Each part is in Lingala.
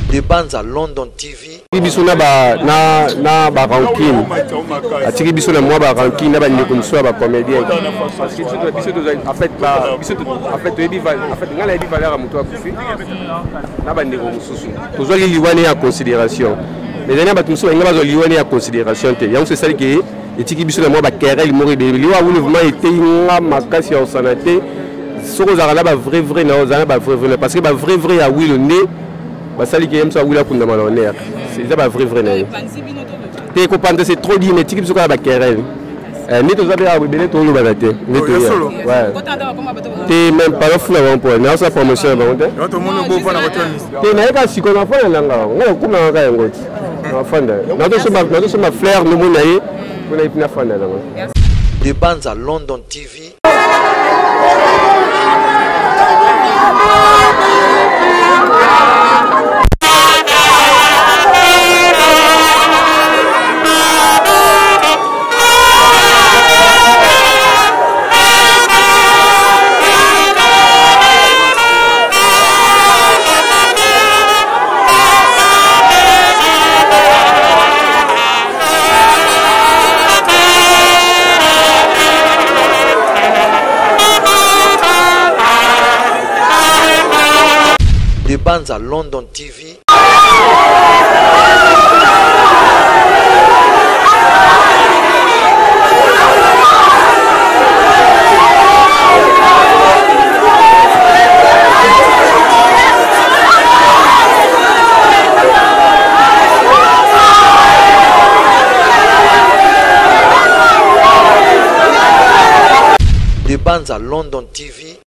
Des bandes à London TV. Biso na ba ranking. Atiki biso na moi ba ranking na ba ndeko mso ba comédien. Parce que biso en fait ngala ebi valeur muto akufi. Na ba ndeko msusu. Tozwa liwane ya considération. Mais dernier ba tumso ngaba zo liwane ya considération te. Yango c'est ça que etiki biso na moi ba querelle mori be liwa mouvement était nga makasi ya santé. Soko za ba vrai na za ba vrai parce que ba vrai ya oui le nez. Basali qui aime ça ou la kunda malhonneur. C'est ça vrai vrai. T'es copain c'est trop dit mais tu peux pas querer. Ni to zabe a bele to lo balate. Ni to ya. Ouais. T'es même pas fou là pour na sa promotion ba onde. To mono bo fa na voiture. T'es na ka siko na fa na nga. Ngo kuma nga ngoti. Na fanda. Na to so ma fleur no mona yi. Kuna ipina fanda na. Des bandes à London TV. Des bandes à London TV. Des bandes à London TV.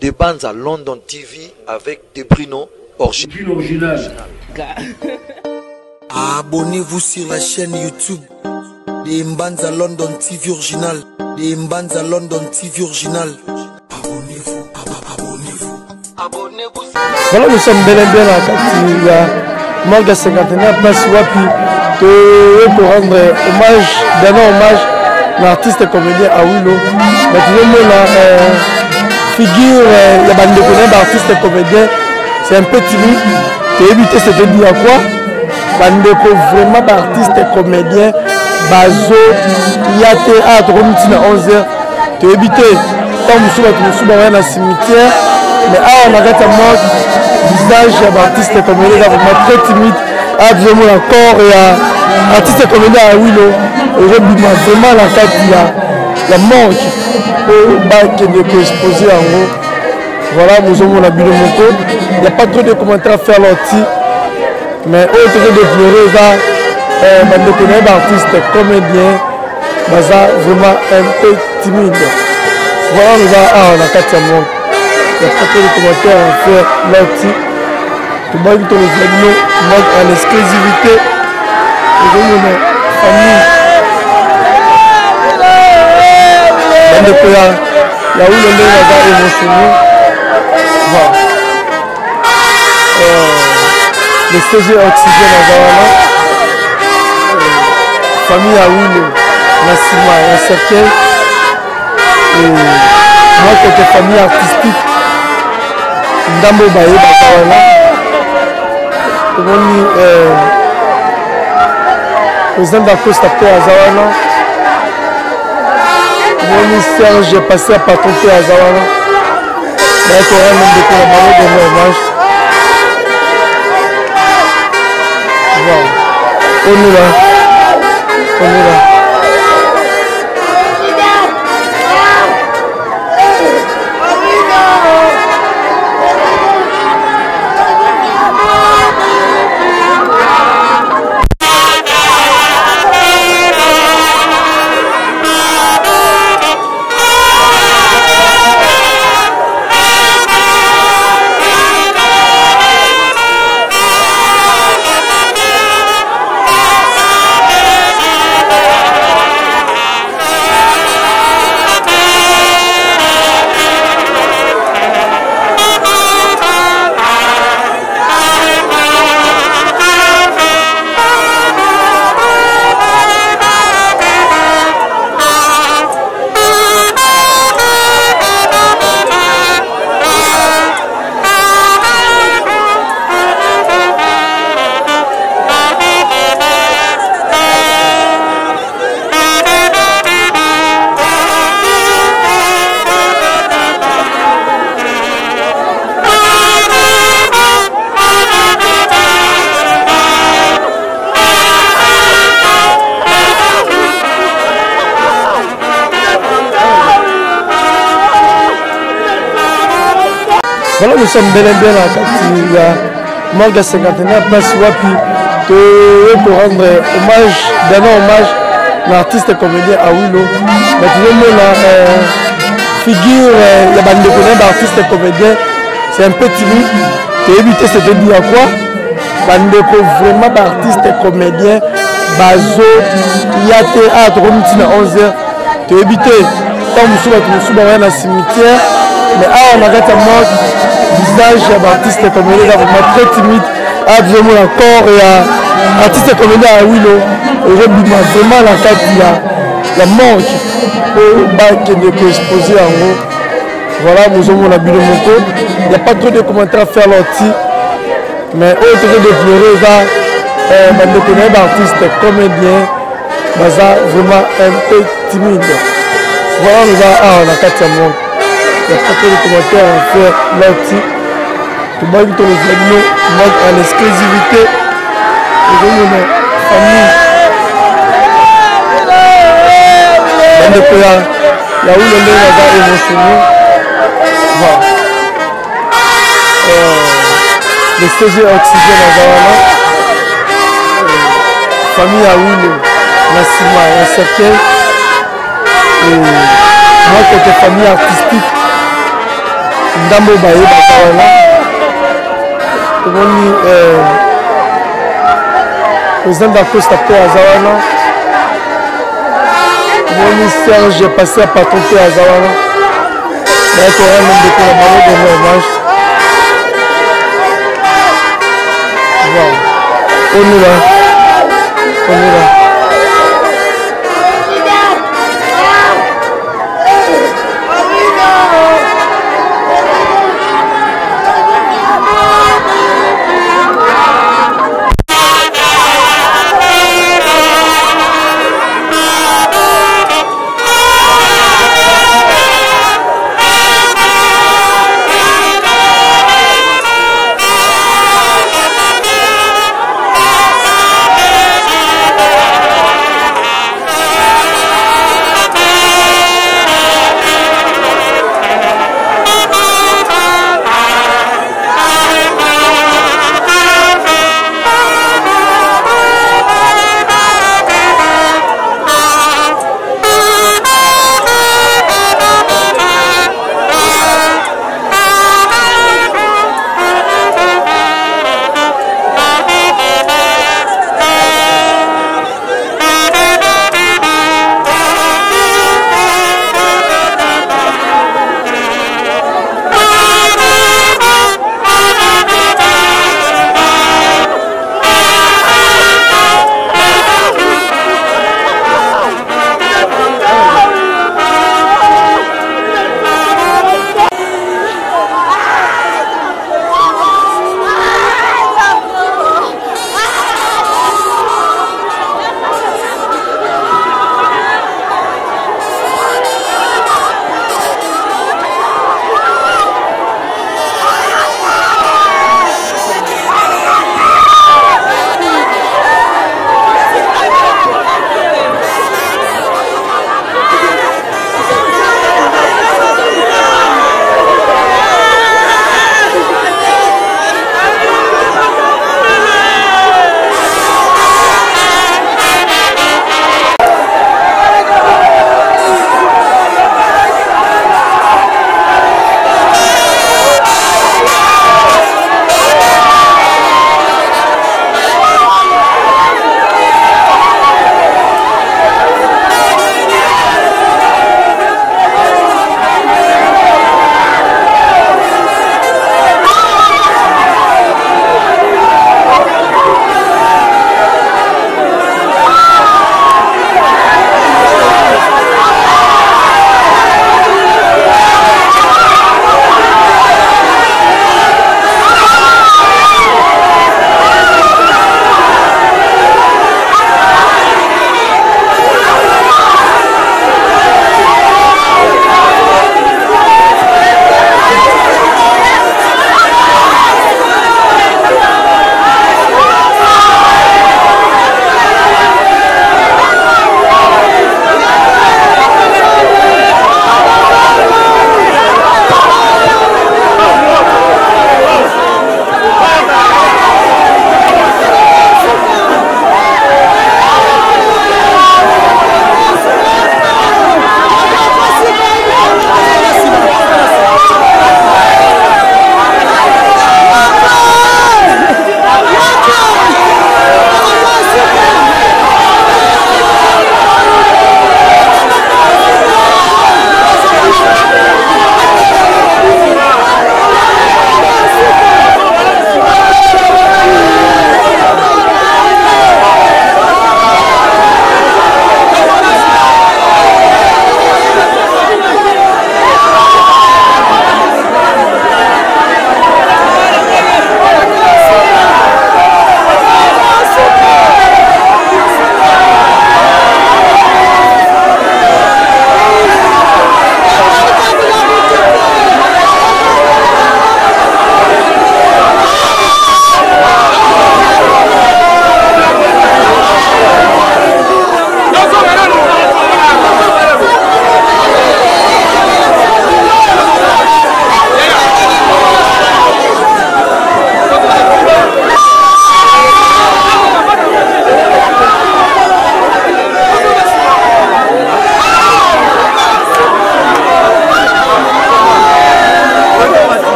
Des bandes à London TV avec des Bruno original. Abonnez-vous sur la chaîne YouTube des bandes à London TV original. Des bandes à London TV original. Abonnez-vous. Voilà, nous sommes bel et bien à la Morgue 59 place Wapi pour rendre hommage, donner hommage à l'artiste comédien Awilo. Mais tout le monde figure la bande de connaître d'artiste comédien, c'est un peu timide. Tu éviter cette dire à quoi? Bande de vraiment d'artiste comédien, bazo, yate à 11h. Tu éviter, quand nous sommes dans un cimetière, mais on a gâté mort, visage d'artiste comédien vraiment très timide, à vraiment le corps et artiste comédien à Willow. Aujourd'hui, vraiment la carte, la manque qui est exposé en haut. Voilà, nous avons la bulle moto. Il n'y a pas trop de commentaires à faire l'ortie. Mais autre que de pleurer, des artistes comédiens, vraiment un peu timide. Voilà, nous avons la carte à monde. Il n'y a pas trop de commentaires à faire l'ortie. Tout le monde qui manque en exclusivité. Nous avons une famille. Là où le nez va émotionner, le CG oxygène à Zawana, famille à Wilo, Nassima et un cercueil, et moi côté famille artistique, Ndambo Baye à Zawana, président d'Acosta à Zawana. Mon Serge est passé à patronter à Zawana. Il y a un homme de collaborer de hommage. Voilà. On est là. Voilà, nous sommes bel et bien à la morgue cinquantenaire place Wapi pour rendre hommage, donner hommage à l'artiste comédien Awilo. Mais tu vois, la figure, il y a des artistes comédiens, c'est un peu timide. Tu as évité ce début à quoi? Bandeko vraiment d'artistes comédiens, Bazo, il y a théâtre, on à 11h. Tu as évité, tant que nous sommes dans un cimetière, mais on a gâté mort. Visage d'artiste comédien vraiment très timide, a vraiment un corps et artiste comédien à Willow. Aujourd'hui, vraiment la carte, il y a manque pour bac de exposer en gros. Voilà, nous avons la bulle moto. Il n'y a pas trop de commentaires à faire l'ortie, mais autre que de pleurer, des artistes comédiens, vraiment un peu timide. Voilà, nous avons la carte à monde. Il n'y a pas trop de commentaires à faire là-dessus. Tout le monde manque à l'exclusivité. Et donc, on a famille. Il y a où le nez est émotionné. Voilà. Le CG Oxygène à Zawana. Famille à où Nassima et un cercueil. Et moi, côté famille artistique. Ndambo Baye Bazawana. Tomoni président d'Acosta P. Azawana. Tomoni Serge passé à patron P. Azawana. Mais il y a un homme de collaborer de hommage. Voilà. On est là. On est là.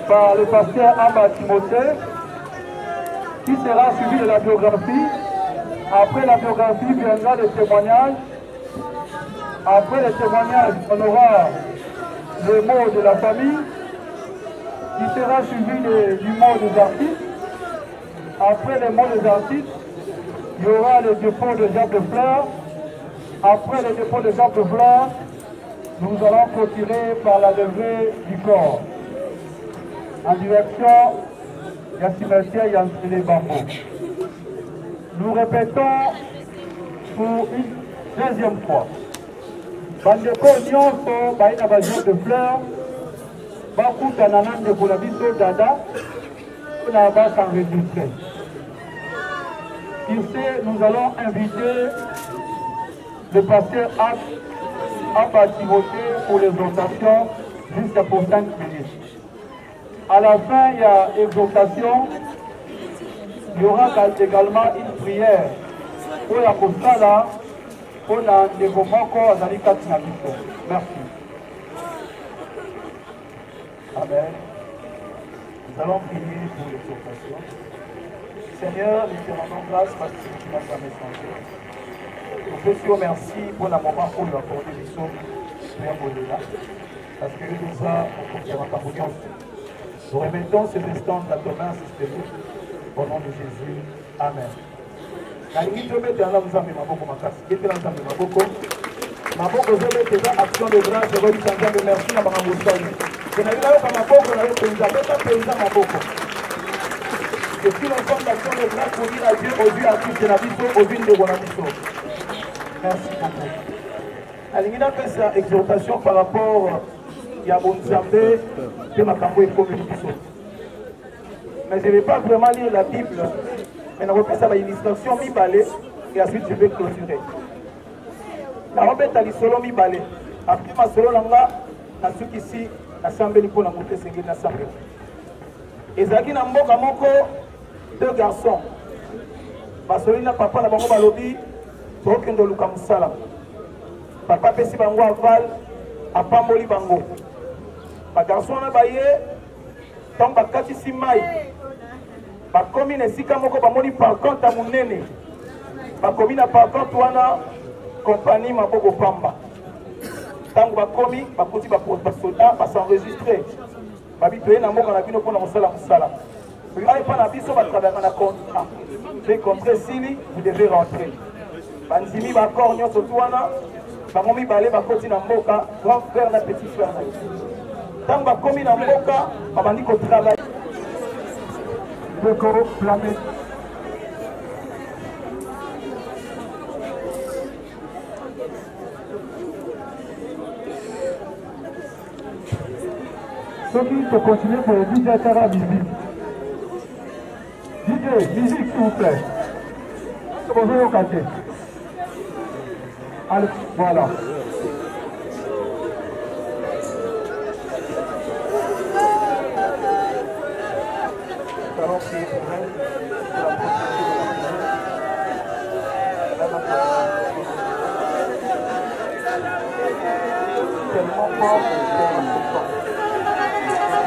Par le pasteur Amba Timothée, qui sera suivi de la biographie. Après la biographie viendra le témoignage. Après le témoignage, on aura le mot de la famille, qui sera suivi du mot des artistes. Après le mot des artistes, il y aura le dépôt de Jacques de Fleurs. Après le dépôt de Jacques de Fleurs, nous allons clôturer par la levée du corps en direction du cimetière Yansele Bambo. Nous répétons pour une deuxième fois. Bandeko nyonso baina bajour de fleurs, bakutana na ndeko na biso dada, on va s'enregistrer. Ici, nous allons inviter le pasteur Amba Timothée pour l'exhortation jusqu'à pour 5 minutes. À la fin, il y a exhortation. Il y aura également une prière pour la postale, pour la développement à Zalika Tinabito. Merci. Amen. Nous allons prier pour l'exhortation. Seigneur, nous te rendons grâce parce que tu m'as jamais changé. Nous te disons merci pour le moment où nous accordons les sommes. Parce que nous avons ta confiance. Nous remettons ce instant à ton main, au nom de Jésus. Amen. Action de grâce, je veux dire merci à Mme Moussoli. Je n'avais pas ma pauvre, je n'avais pas je suis l'ensemble d'action de grâce pour dire à Dieu, au Dieu à tous, de la vie, au Dieu de Bonamisso. Merci beaucoup. Alingina fait sa exhortation par rapport à Bonzambé de Makambo et Communication. Mais je ne vais pas vraiment lire la Bible, mais je refais sa illustration mi-balé et ensuite je vais clôturer. La robe est solo mi-balé. Après ma solo langa, na suki ici, na sambeli pour la montée sengeli na sambeli. Et Zaki na mboka moko, deux garçons. Basolina papa na bango balobi, tokendo luka musala. Papa pesi bango aval, apamboli bango. Ba garçon na baye, tant bakati si mai. Ba komi na sika moko bamoni par contre munene. Ba komi na par contre wana compagnie maboko pamba. Tango ba komi ba kuti ba soldat ba s'enregistrer. Babi toye na mboka na bino pona musala musala. Puis allez pas na biso ba travailler na contrat. J'ai compris sili, vous devez rentrer. Banzimi ba corps nyonso tuana. Bango mibale bakoti na mboka, grand frère na petit frère na ye. Tango bakomi na mboka, babandi kotravaille. Boko planète. Ceux qui te continuent pour le DJ Tara musique. DJ, musique s'il vous plaît. Bonjour au quartier. Allez, voilà.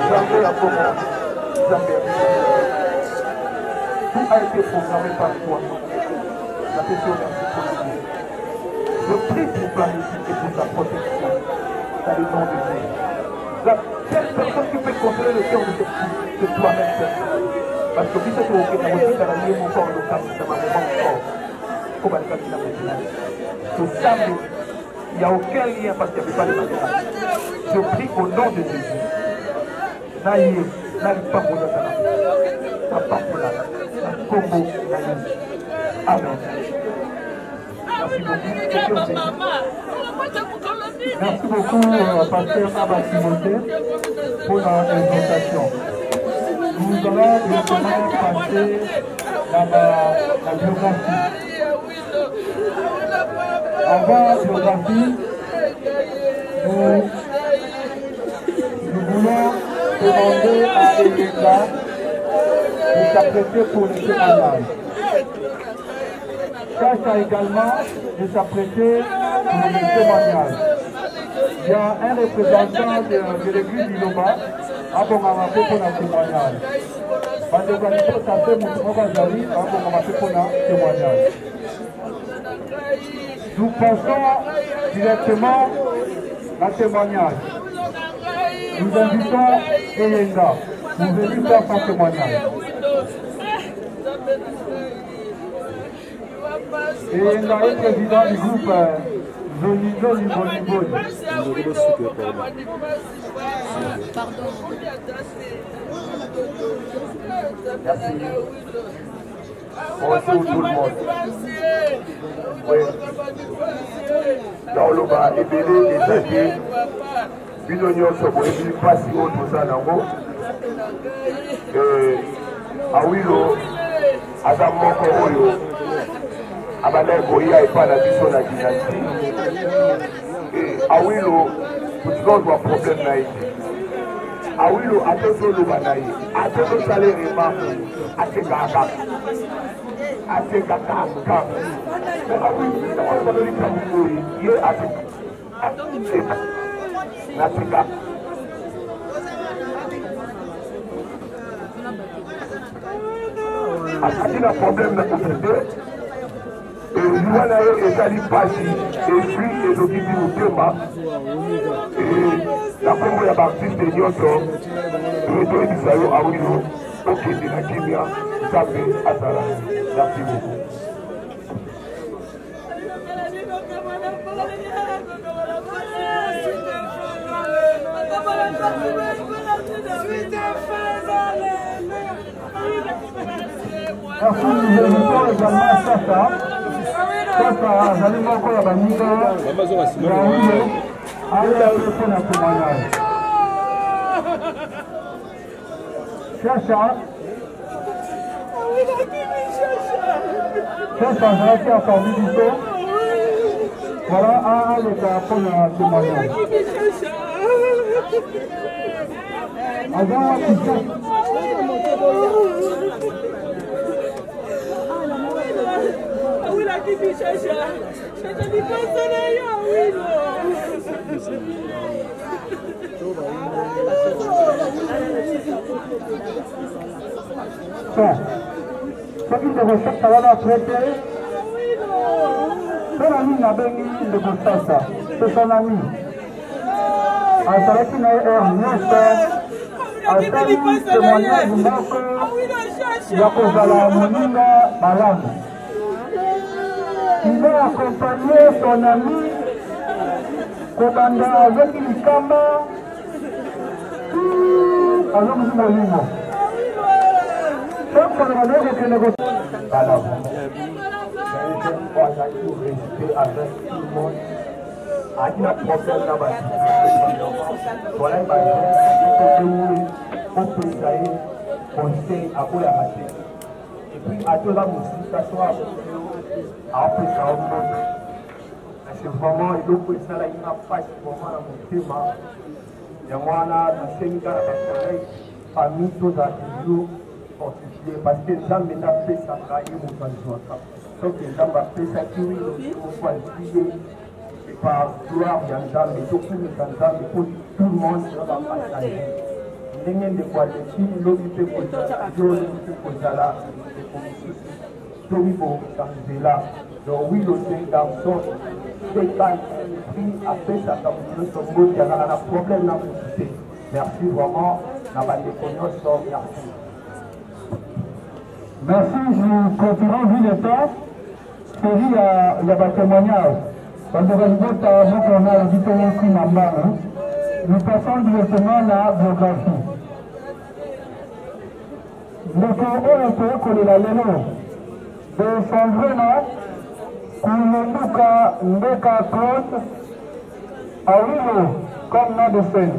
Jamais la commande, jamais. Tout a été programmé par toi. La question est je prie pour planifier et pour ta protection dans le nom de Dieu. La seule personne qui peut contrôler le cœur de ce fils, c'est toi-même. Parce que si c'est au Kenya, aussi, dans la vie, mon corps, le cap, ça m'a vraiment fort. Comme à l'école de la médecine. Ce samedi, il n'y a aucun lien parce qu'il n'y avait pas de matériel. Je prie au nom de Jésus. Naïe, n'allez pas pour le talent. Ta parole, ta combo, naïe. Amen. Merci beaucoup, Pasteur Abba Timothée, pour la présentation. Nous allons directement passer la biographie. Avant la biographie, nous voulons demander à Elisa de s'apprêter pour le témoignage. Chacha également de s'apprêter pour le témoignage. Il y a un représentant de l'église du Loba à Bongamapé pour le témoignage. Bandegwanito Safé Moukazali à Bongamapé pour le témoignage. Nous passons directement au témoignage. Nous invitons Eyenga. Nous venons faire son témoignage. Eyenga est président du groupe Zonizo Liboniboni. Merci. Bonjour tout le monde. Oui. Dans le bas, les bébés, les amis, Binonio Soboébi, pas si haut tout ça, nango. Awilo, Adam Moko Oyo, Abana Goya et pas la vision de la dynastie. Awilo, tu dois avoir problème naïf. Awilo, attention le banaï, attention salaire et marque, attention Atekaka. Asakina problème na kufete. Yuana yo ezali pasi esprit ezokiti motema. Na kombo ya baptiste nyonso toyebisa yo awilo okende na kimia Nzambe azala. Merci beaucoup. Merci, nous invitons également Chacha. Chacha, vous allez encore à Bamiga. Allez à pour la témoignage. Chacha. Chacha, j'ai été à parmi du temps. Voilà, les gars pour la témoignage. Avant, ce qui te respecte, ça va traiter. Son ami n'a pas mis de ça. C'est son ami. À sa qui n'a pas témoignage du manque. Il a causé la moninga malade. Il a accompagné son ami Kobanda avec une caméra. Alors, nous avons chaque fois que nous avons respect avec tout le monde. Il y a un problème là-bas. Voilà, il y a opesa ye conseil akoyaka te epuis atoza mosika so aopesa yo moto c'est vraiment eloko esalaki nga mpasi vraiment na motema yango wana nasengi kaka bakolai famille tozala toujours fortifié parce que nzambe nde apesaka ye moto azwaka soki nzambe apesaki wilo moko azwi ye par gloire ya nzambe tokumisa nzambe po tout le monde sera bapartage ndenge ndeko aleki lobi mpe kozala yo lobi mpe kozala ndeko mosusu tomi bokisa nzela donc wilo c'est un garçon Stéphane puis apesaka moto nyonso mboti azala na problème na motu te merci vraiment na bandeko nyonso merci. Merci, je continue vu le temps. Série il y a des témoignages. Parce que nous passons directement à la biographie. Le corps est la léno. De son vrai nom, Koulouka Ndeka Claude Awilo, comme nom de scène.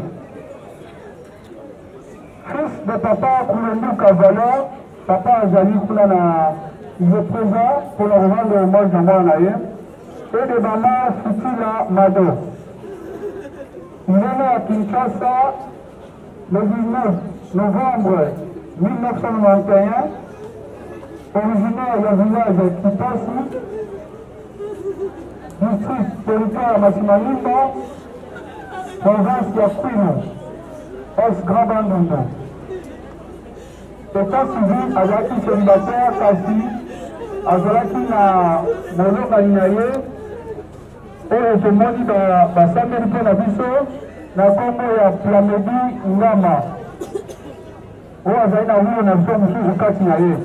Fils de papa Koulouka Valor, papa Azali Koulana, il est présent pour le revendre le mot de Moanaye. Et de maman Futila Mado. Il est né à Kinshasa le 19 novembre 1991, originaire du village Kipasi, district territoire Massimalimba, province Yakuino, ex-Grand Bandundu. État civil Azaki célibataire Kasi, Azalaki na Moloka Ninaye, oyo tomoni basambeli mpe na biso na nkombo ya Plamedi Ngama oyo azali na wilo na biso mosusu kati na ye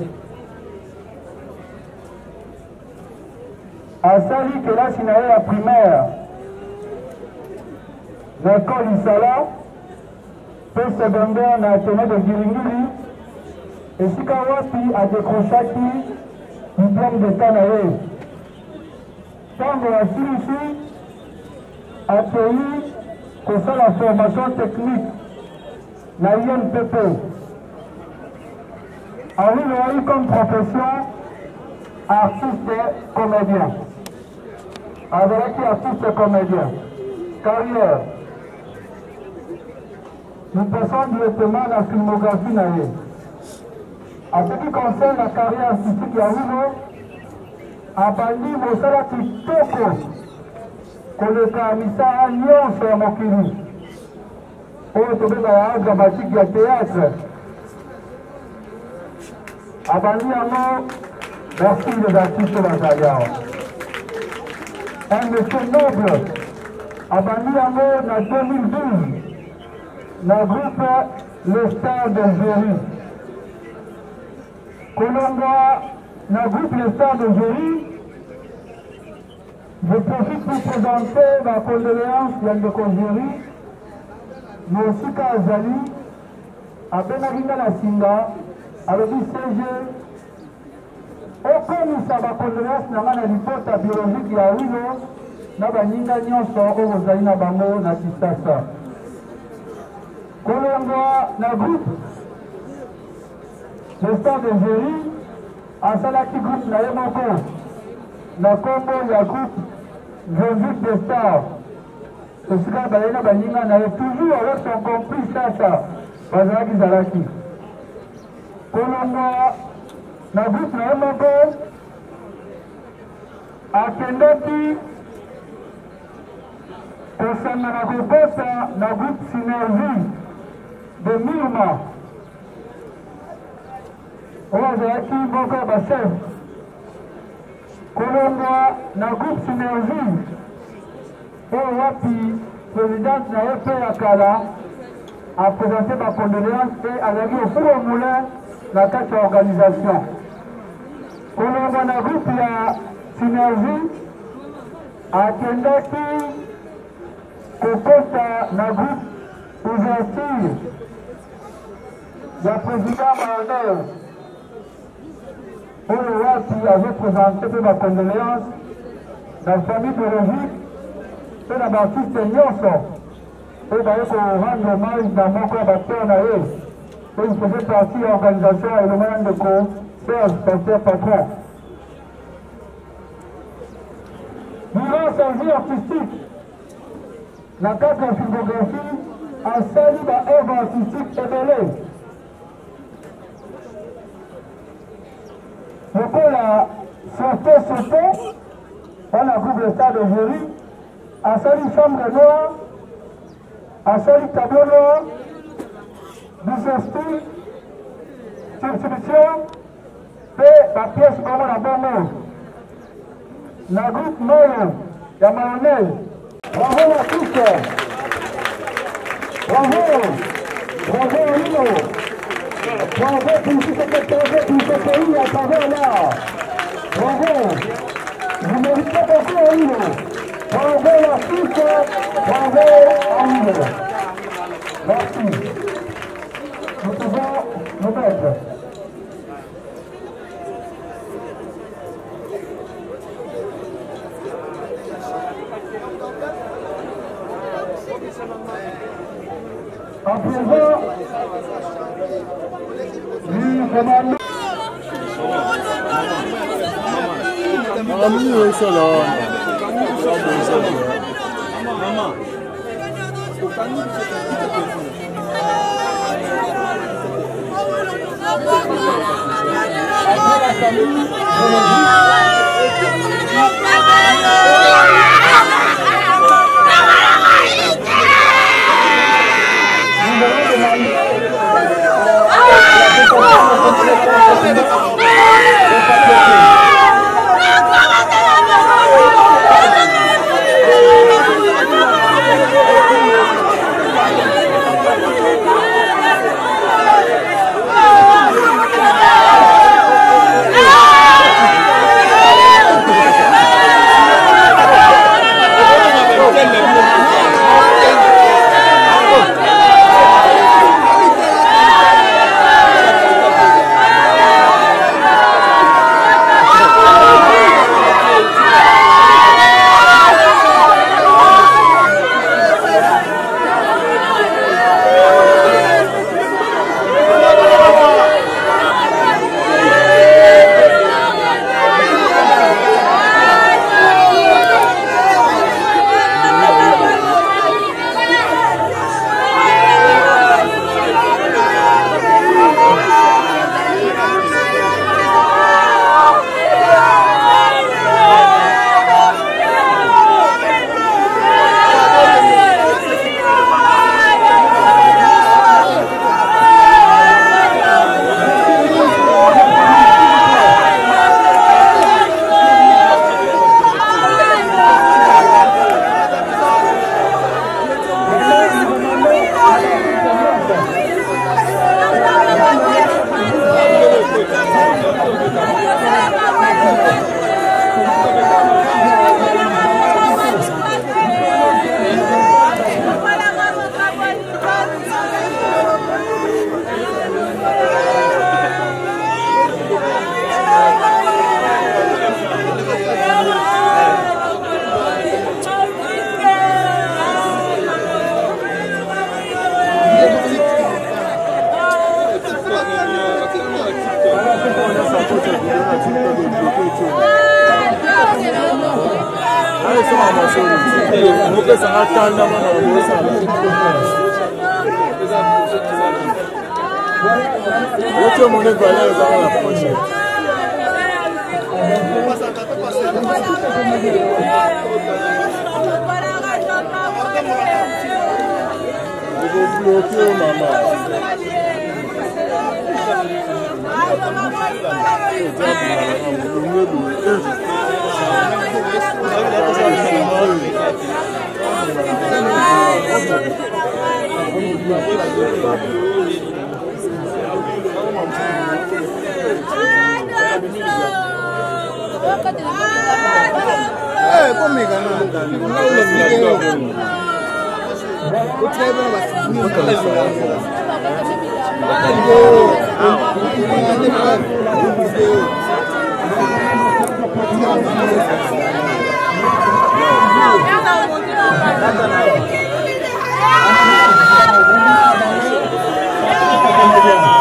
asali kelasi na ye ya primaire na ekole Lisala mpe secondaire na Atene de Giringili esika wapi adekrochaki diplôme d'état na ye ntango asilisi atei kosala formation technique na INPP awilo ayi comme profession artiste comédien azalaki artiste comédien carrière nous passons directement na filmographie na ye en ce qui concerne la carrière artistique ya wilo abandi mosala kitoko koleka misala nyonso ya mokili oyo tobengaka ya dramatique ya théâtre abandi yango merci les artistes bazali awa un monsieur noble abandi yango na 2012 na groupe le star de jury kolongwa na groupe les stars de jury, je profite pour présenter ma condoléance à ndeko jury, mais aussi à Azali, à Benaringa la Singa, à l'objet CG, aucun de ma condoléance n'a pas de report biologique à Wilo, n'a pas ninga nyonso au Rosalie na bango na Kisasa. Kolongwa na groupe les stars de jury, asalaki groupe na ye moko na nkombo ya groupe Jean-Luc de Star esika baye na baninga na ye toujours avec son complice sasa bazalaki zalaki kolonga na groupe na ye moko akendaki kosanga na kobota na groupe Synergie de Mirma oyo azalaki moko ya bachef kolongwa na groupe Synergie oyo wapi présidente na ye mpe ya kala apresente bacondoléance mpe azalaki ofuro moulin na kati ya organisation kolongwa na groupe ya Synergie akendaki kokota na groupe ouverture ya président Mahoner oyo wapi azoprésente mpe bacondoléance na famille biologique mpe na baartiste nyonso oyo baye korendre hommage na moko ya batere na ye et il faisait partie de l'organisation et le moyen de Serge, pasteur patron. Durant sa vie artistique, la carte de la filmographie a sali l'œuvre artistique ébélée. Le col a sauté, on a groupe de stade de jury, a sali chambre noire, a sali tableau noir, disestie, substitution, et la pièce comme la bonne. La groupe Moyo, la mayonnaise. Bravo à tous. Bravo. Bravo Lino. Bravo pour ce pays à travers là. Bravo. Vous méritez beaucoup à Lino. Bravo à tous. Bravo à Lino. Merci. Nous pouvons nous mettre. En présent, lui commande. Thank you.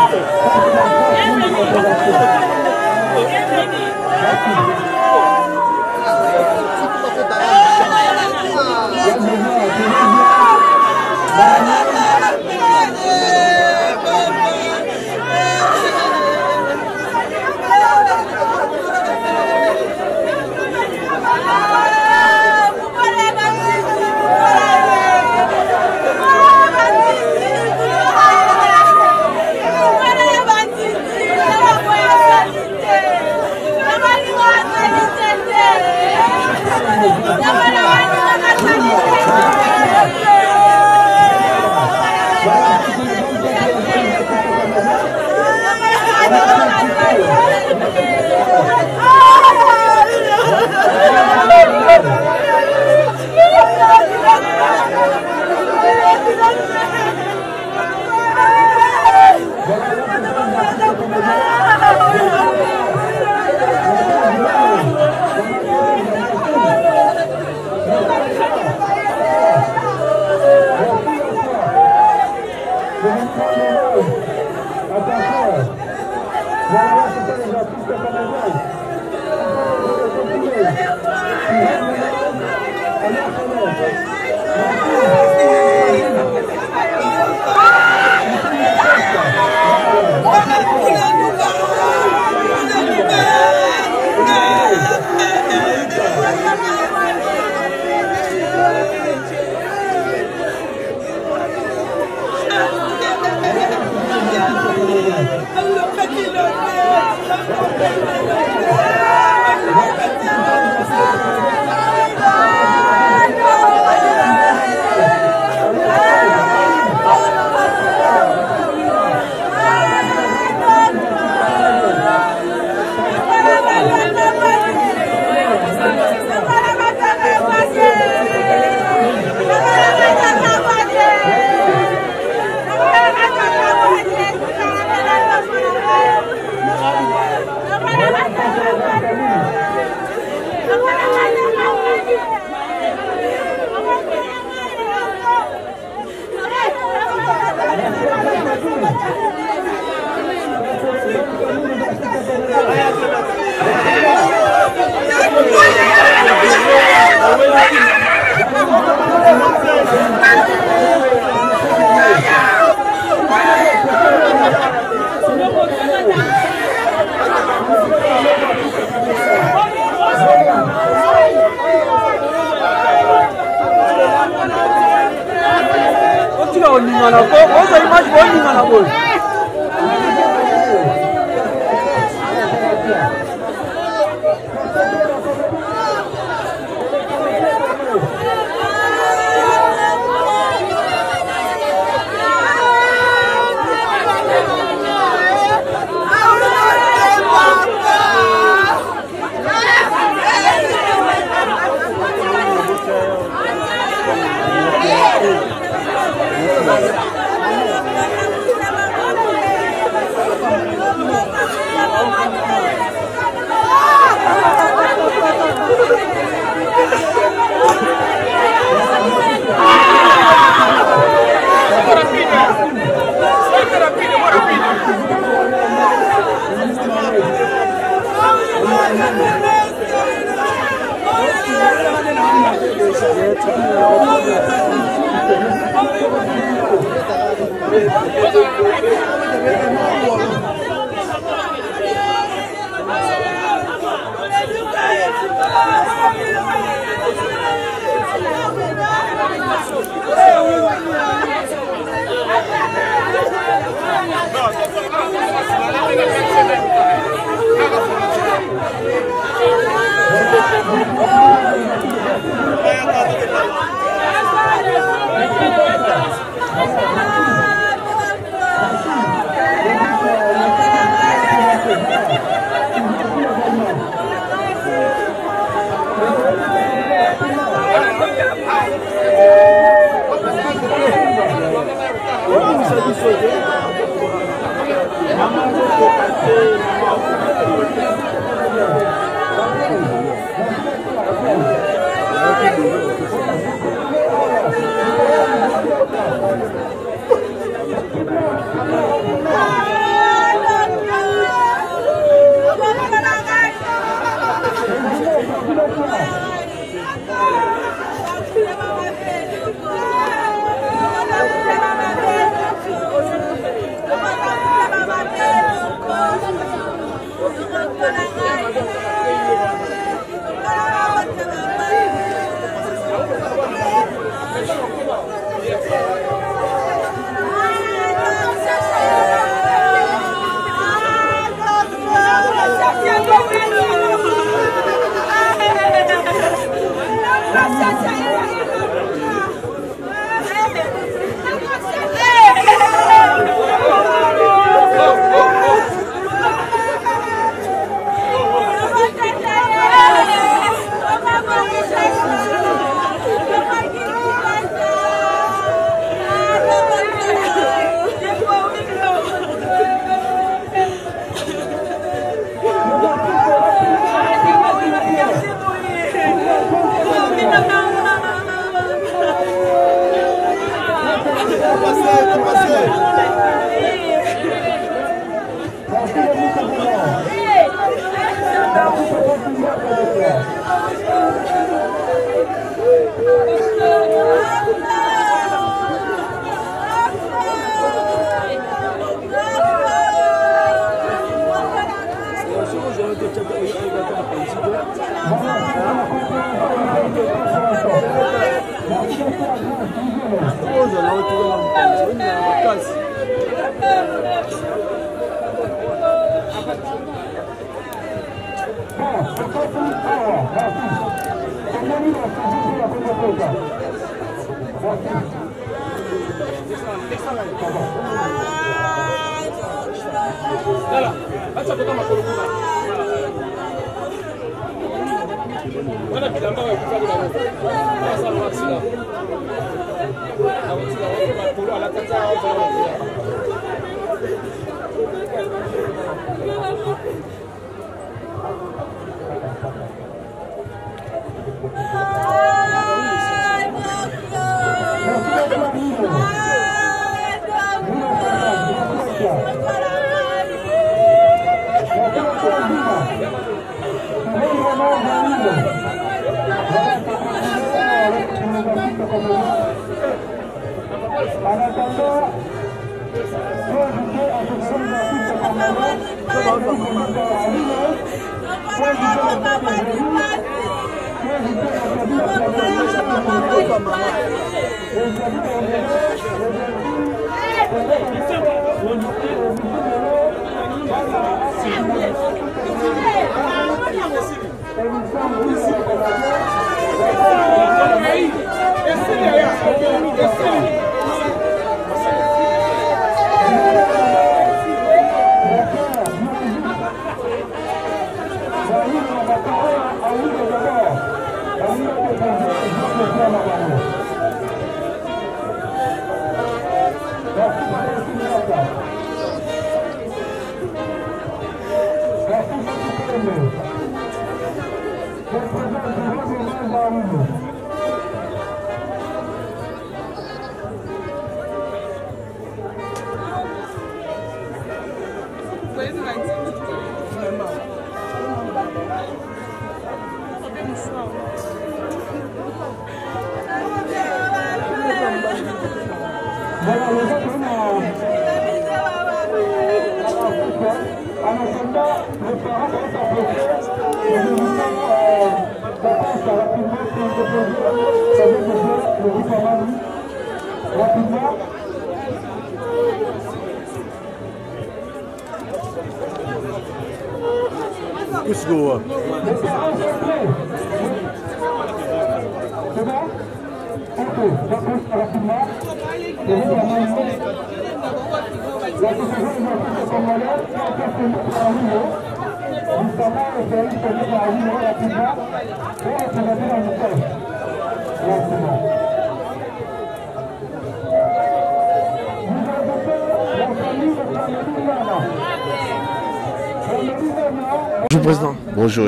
Bonjour Président. Bonjour.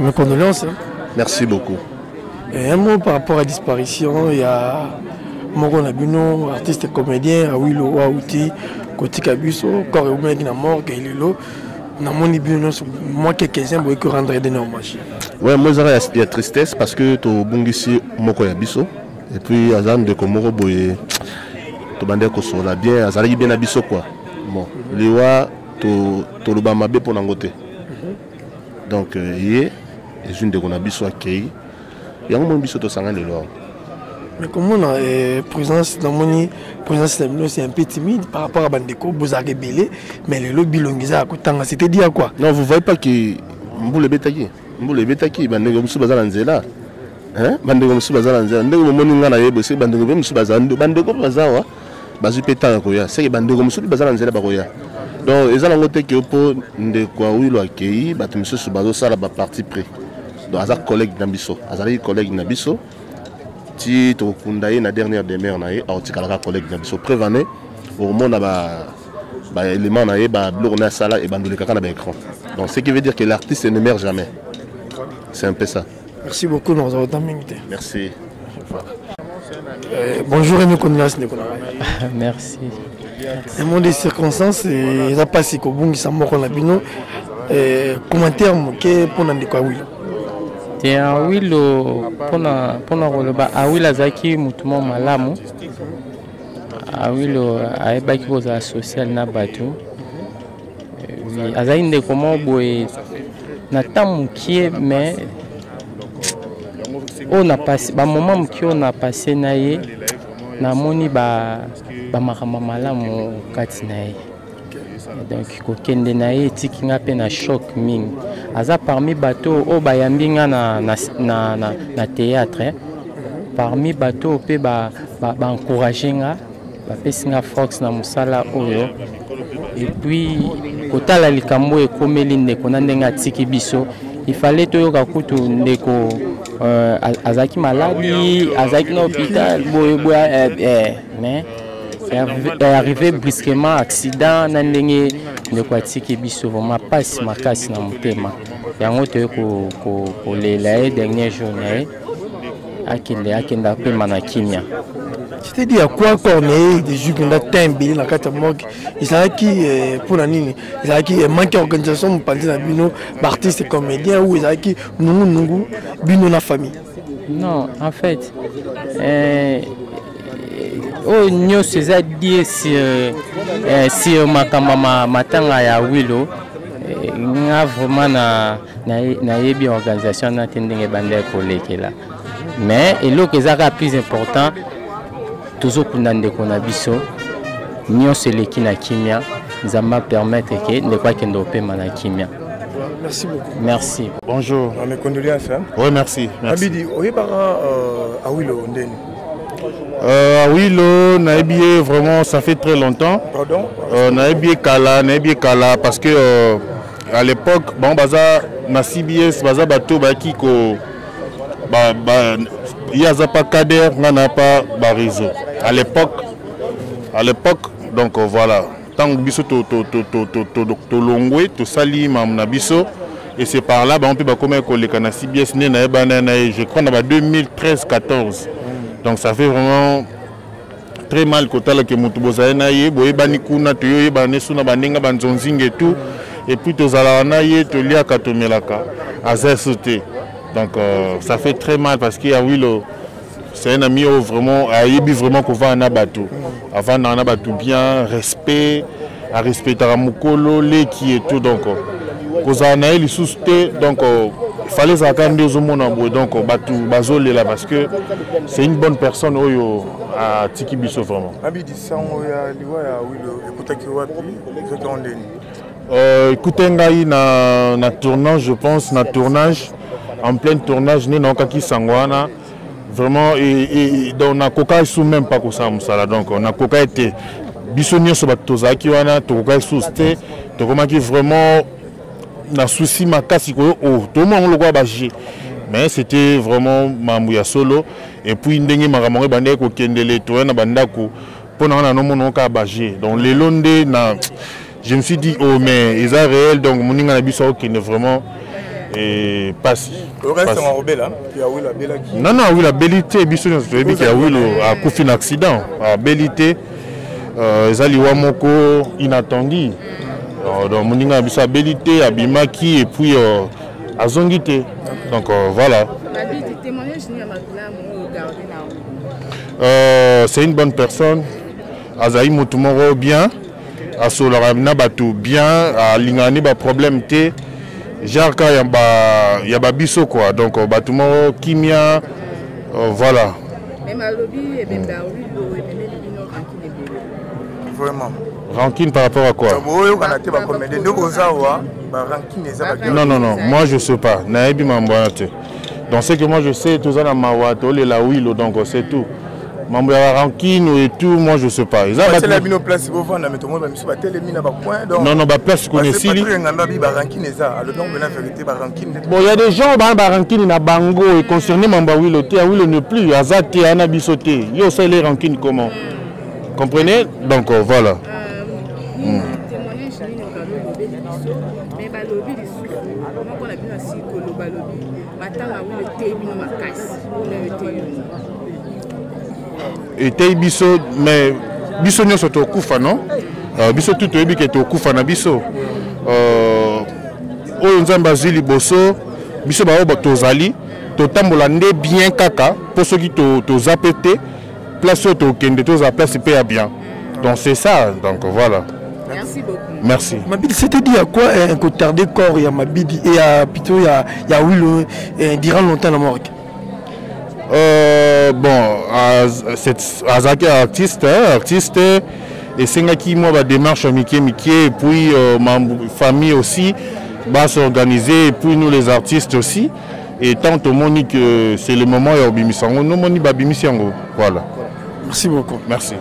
Mes condoléances. Merci beaucoup. Un mot par rapport à la disparition, il y a Moko Nabino, artiste et comédien, Awilo Waouti, Koti Kabiso, Corps humain qui est mort, qui est lilo. Moi, quelques-uns pour rendre des hommages. Oui, moi, il y a tristesse parce que tu as ici Moko Yabiso. Et puis, Azam de Komoro, tu as Kosola bien, Azali bien Abiso quoi. Bon, Liwa, tu as le Bamabé pour Nangote. Donc, il y a une de Konabiso à Kei. Il y a un Biso de Sangan de l'or. Mais comment la présence dans mon présence c'est un peu timide par rapport à Bandeko, vous avez belé, mais le lobby longiza à c'était dit à quoi? Non, vous ne voyez pas que Mboule Betaki, Bandeko Moussoubazalanzela. Hein? Bandeko Moussoubazalanzela, Bandeko Moninga Yebose, Bandeko Moussoubazalanzela, Bandeko Bazawa, Bazu Pétan Koya, c'est Bandeko Moussoubazalanzela Bakoya. Donc, ils ont noté que pour Ndekouaouilo Akei, Batumso Soubazo Sala parti près. Donc, Azak collègue Nabiso, Azali collègue Nabiso. Si tu as la dernière demeure, tu as un collègue qui est prévenu au monde à l'élément de sala et de l'écran. Donc, ce qui veut dire que l'artiste ne meurt jamais. C'est un peu ça. Merci beaucoup, nous avons invité. Merci. Bonjour et mes condoléances. Merci. Le monde des circonstances, il n'y a pas si bon qui s'en mort en abino. Commentaire pour Nandekouaouilo. Awilo pona koloba Awilo azaki mutumo malamu. Awilo aebaki koza social na bato. Azali ndeko mo boye na tamukie mais on a passé ba moment mukie on a passé na ye na moni ba bamakamba malamu kati na ye. Donc kokende na ye etiki nga mpe na choc mingi. Aza parmi bato oyo bayambi nga na théâtre. Parmi bato pe encourager nga bapesi nga force na musala oyo. Et puis kotala likambo ekomeli ndeko na ndenge atiki biso. Il fallait toyoka kutu ndeko azaki maladi, azaki na hôpital, mais est arrivé brusquement accident na ndenge ndeko atiki biso vraiment passe makasi na motema. Yango toyo ko lela dernier jour na ye akenda pe mana kimia. C'est-à-dire à quoi corner des jours qu'on a tempé la carte morgue. Ils sont qui pour la nini. Ils sont qui manque d'organisation pour penser à bino artistes et comédiens ou ils sont qui nous bino la famille. Non, en fait, oh nous c'est dire sur ma matanga ya Wilo, n'a vraiment na yebi organisation na tendenge bande pour là. Mais et l'autre qui est plus important. Toujours pour nous biso, nous c'est l'équipe na kimia, nous allons permettre que ne pas qu'on dope mana kimia. Merci beaucoup. Merci. Bonjour. Mes condoléances. Oui, merci. Abidi, oye para Awilo ndeni. Awilo naebié vraiment ça fait très longtemps. Pardon. Naebié kala parce que à l'époque bon baza na CBS baza bato ba kiko il y a pas Kader, on n'a pas réseau. À l'époque, donc voilà. Tant que biso to longwe, to sali mamna biso, et c'est par là on peut pas comme les canaux CBS je crois en 2013-14. Donc ça fait vraiment très mal que tal que mutuboza na ye boye bani kuna to yo bane suna banenga banzonzinga et tout, et puis to zala na ye to lia katomelaka azesute. Donc ça fait très mal parce qu'il y a Wilo, c'est un ami vraiment, vraiment qu'on va en abattre. Avant d'en abattre bien, respect, à respecter à Mukolo, l'équipe et tout. Donc, quand on a eu les soustés, donc il fallait s'attendre aux hommes donc battu bazolé là parce que c'est une bonne personne à Tiki Bisso vraiment. Abidi sangoya liwa ya Wilo, écoutez qui wapi, ce qu'on dit. Écoutez ngai na tournage, je pense na tournage. En plein tournage, nous avons qui sangwana vraiment et on a coca sous même pas que ça donc on a coca été bisonnier sur batoza qui wana to coca sousté to comment qui vraiment na souci makasi ko tout le monde le voit bager mais c'était vraiment mamouya solo et puis ndenge makamore bande ko kendele to na bandako pona na no mono ka bager donc les londe na je me suis dit oh mais ils sont réels donc moninga na biso qui ne vraiment et passe. Non, non, oui, la bellité, biso nous dit qu'il y a eu a coup fin accident, la bellité, Zaliwa Moko inattendu. Donc moninga biso bellité, abimaki et puis azongité. Donc voilà. C'est une bonne personne. Azaï Moutoumoro bien, à Soloramna Batou bien, à Lingani ba problème té. Genre quand il y a biso quoi, donc bâtiment kimia, voilà. Même à lobby et même vraiment. Rancune par rapport à quoi? Non, non, non, moi je sais pas. Donc c'est que moi je sais, tout ça dans ma voix, les la Wilo, donc c'est tout. Mambo ya rancune et tout, moi je sais pas. C'est la bino place pour vendre mais tout le monde va me battre les mines à point donc. Non non, ba place qu'on est ici. Alors donc la vérité ba rancune. Bon, il y a des gens ba rancune na bango et concerné Mambo Wilo, Wilo ne plus, azate ana bisoté. Yo c'est les rancune comment? Comprenez? Donc voilà. Mais ba lobby les sous. Comment on a bien assis que le balobi. Matanga Wilo té bino makasi. Et t'es biso mais biso nyo soto kufa non biso tout ebi ke to kufa na biso oyo nzamba zili boso biso ba tozali to tambola nde bien kaka pour ceux qui to zapete place to kende to za place pe bien donc c'est ça donc voilà. Merci beaucoup. Merci. Mabidi, c'était-à-dire à quoi un cotard de corps, il y a Mabidi et plutôt il y a Wilo durant longtemps la mort. Bon, Azaki artiste, et c'est qui moi démarche Mickey, et puis ma famille aussi va s'organiser, et puis nous les artistes aussi. Et tant au monde que c'est le moment où Bimisango, nous moni Babimisango. Voilà. Merci beaucoup. Merci.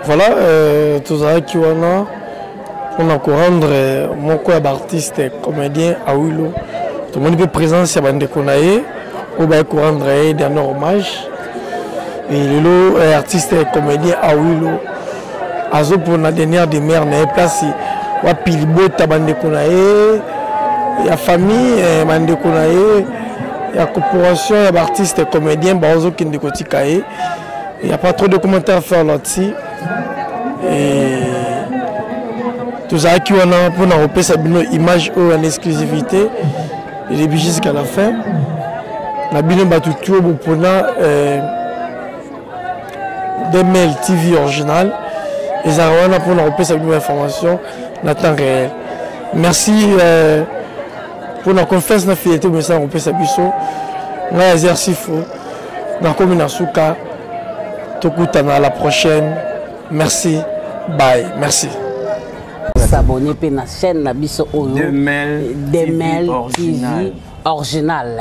Voilà, tout ça qui on a rendre mon quoi artiste comédien à Ouilo. Tout le monde peut présence à Bande Konae, on va rendre un dernier hommage. Et le artiste comédien à Ouilo, azo pour la dernière des mères n'est place wa pilbo ta Bande Konae, ya famille Bande Konae, ya corporation ya artiste comédien bazo qui ne kotikae. Il n'y a pas trop de commentaires à faire là-dessus. Et tout ça qui on a pour nous repérer cette image en exclusivité et depuis jusqu'à la fin. La bino batutu pour des mails TV original et ça on a pour nous repérer cette information en temps réel. Merci pour la confiance na fierté mais ça repérer cette biso. Na exercice na commune Asuka. À la prochaine. Merci. Bye. Merci. S'abonner à la chaîne Nabiso Oyo. Demel TV original.